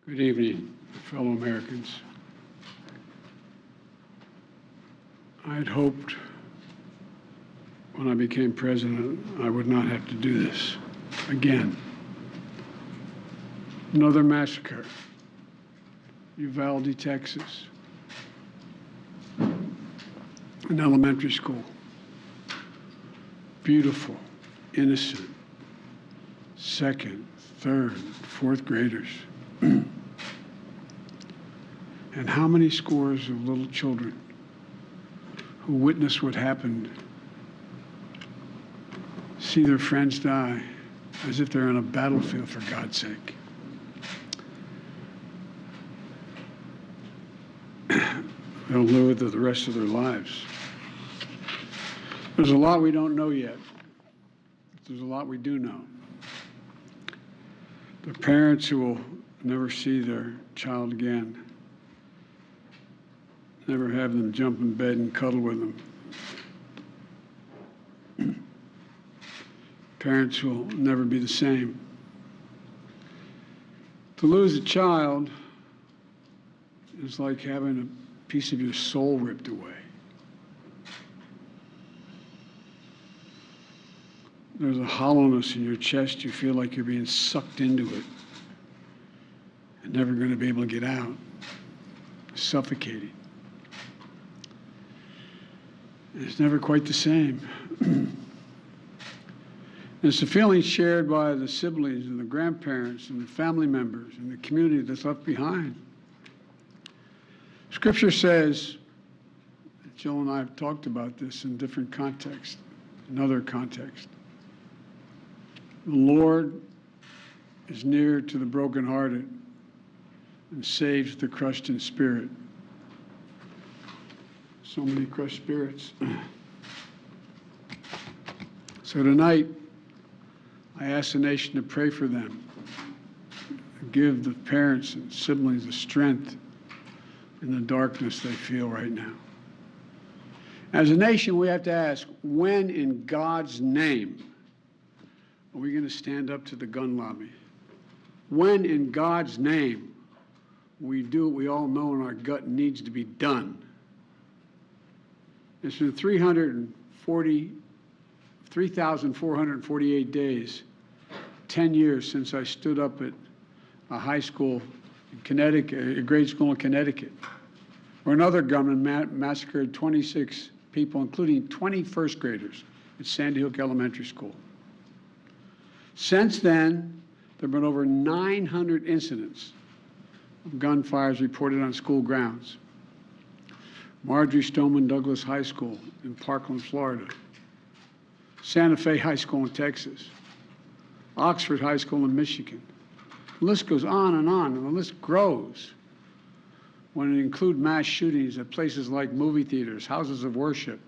Good evening, fellow Americans. I had hoped when I became president I would not have to do this again. Another massacre, Uvalde, Texas, an elementary school. Beautiful, innocent, second, third, fourth graders. And how many scores of little children who witness what happened see their friends die as if they're on a battlefield, for God's sake. They'll live with it the rest of their lives. There's a lot we don't know yet. There's a lot we do know. The parents who will never see their child again, never have them jump in bed and cuddle with them. Parents will never be the same. To lose a child is like having a piece of your soul ripped away. There's a hollowness in your chest. You feel like you're being sucked into it and never going to be able to get out. Suffocating. It's never quite the same. It's the feeling shared by the siblings and the grandparents and the family members and the community that's left behind. Scripture says, Jill and I have talked about this in different contexts, in other contexts. The Lord is near to the brokenhearted and saves the crushed in spirit. So many crushed spirits. So tonight, I ask the nation to pray for them, give the parents and siblings the strength in the darkness they feel right now. As a nation, we have to ask, when in God's name are we going to stand up to the gun lobby? When in God's name we do what we all know in our gut needs to be done? It's been 3,448 days, 10 years since I stood up at a high school in Connecticut, a grade school in Connecticut, where another gunman massacred 26 people, including 20 first graders at Sandy Hook Elementary School. Since then, there have been over 900 incidents of gunfires reported on school grounds. Marjory Stoneman Douglas High School in Parkland, Florida. Santa Fe High School in Texas. Oxford High School in Michigan. The list goes on, and the list grows when it includes mass shootings at places like movie theaters, houses of worship,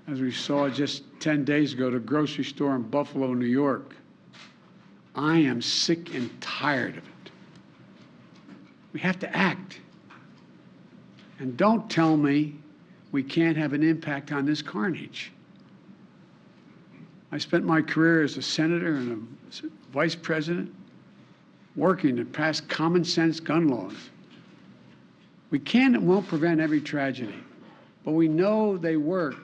as we saw just 10 days ago at a grocery store in Buffalo, New York. I am sick and tired of it. We have to act. And don't tell me we can't have an impact on this carnage. I spent my career as a senator and a vice president working to pass common sense gun laws. We can and won't prevent every tragedy, but we know they work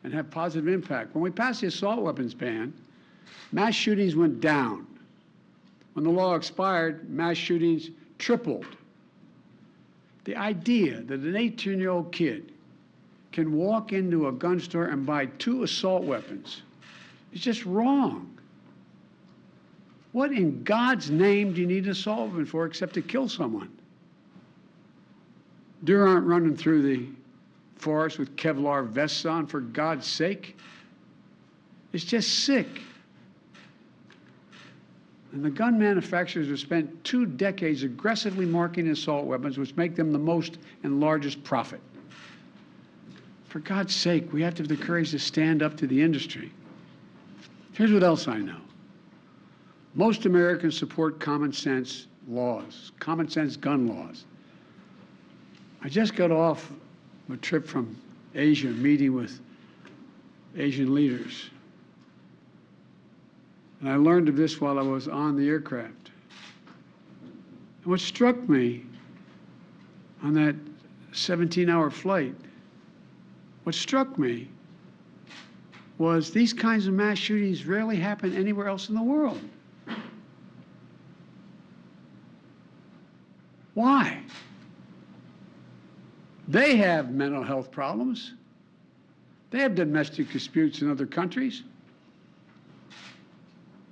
and have positive impact. When we passed the assault weapons ban, mass shootings went down. When the law expired, mass shootings tripled. The idea that an 18-year-old kid can walk into a gun store and buy 2 assault weapons is just wrong. What in God's name do you need an assault weapon for except to kill someone? Deer aren't running through the forest with Kevlar vests on, for God's sake. It's just sick. And the gun manufacturers have spent 2 decades aggressively marketing assault weapons, which make them the most and largest profit. For God's sake, we have to have the courage to stand up to the industry. Here's what else I know. Most Americans support common sense laws, common sense gun laws. I just got off a trip from Asia, meeting with Asian leaders. And I learned of this while I was on the aircraft. And what struck me on that 17-hour flight, what struck me was these kinds of mass shootings rarely happen anywhere else in the world. Why? They have mental health problems. They have domestic disputes in other countries.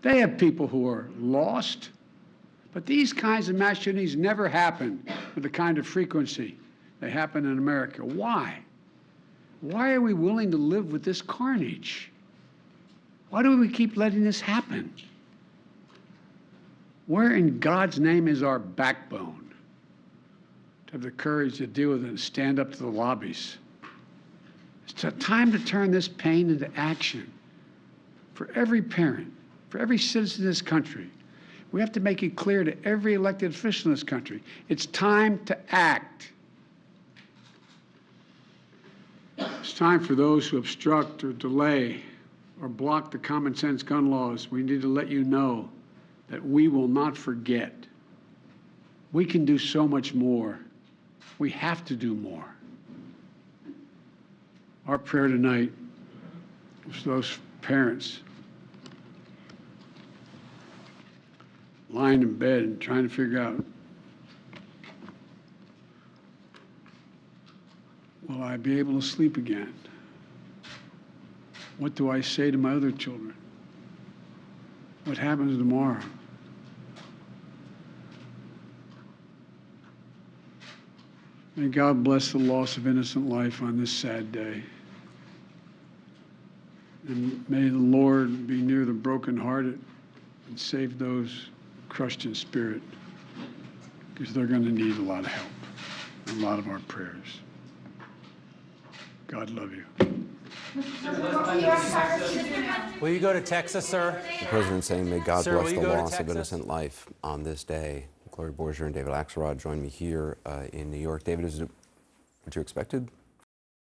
They have people who are lost. But these kinds of mass shootings never happen with the kind of frequency they happen in America. Why? Why are we willing to live with this carnage? Why do we keep letting this happen? Where in God's name is our backbone to have the courage to deal with it and stand up to the lobbies? It's a time to turn this pain into action for every parent, for every citizen in this country. We have to make it clear to every elected official in this country, it's time to act. It's time for those who obstruct or delay or block the common sense gun laws. We need to let you know that we will not forget. We can do so much more. We have to do more. Our prayer tonight is for those parents lying in bed and trying to figure out, will I be able to sleep again? What do I say to my other children? What happens tomorrow? May God bless the loss of innocent life on this sad day. And may the Lord be near the brokenhearted and save those crushed in spirit, because they're going to need a lot of help and a lot of our prayers. God love you. Will you go to Texas, sir? The president saying, may God Sir, bless the will you go to loss of Texas? innocent life on this day. Gloria Borger and David Axelrod join me here in New York. David, is it what you expected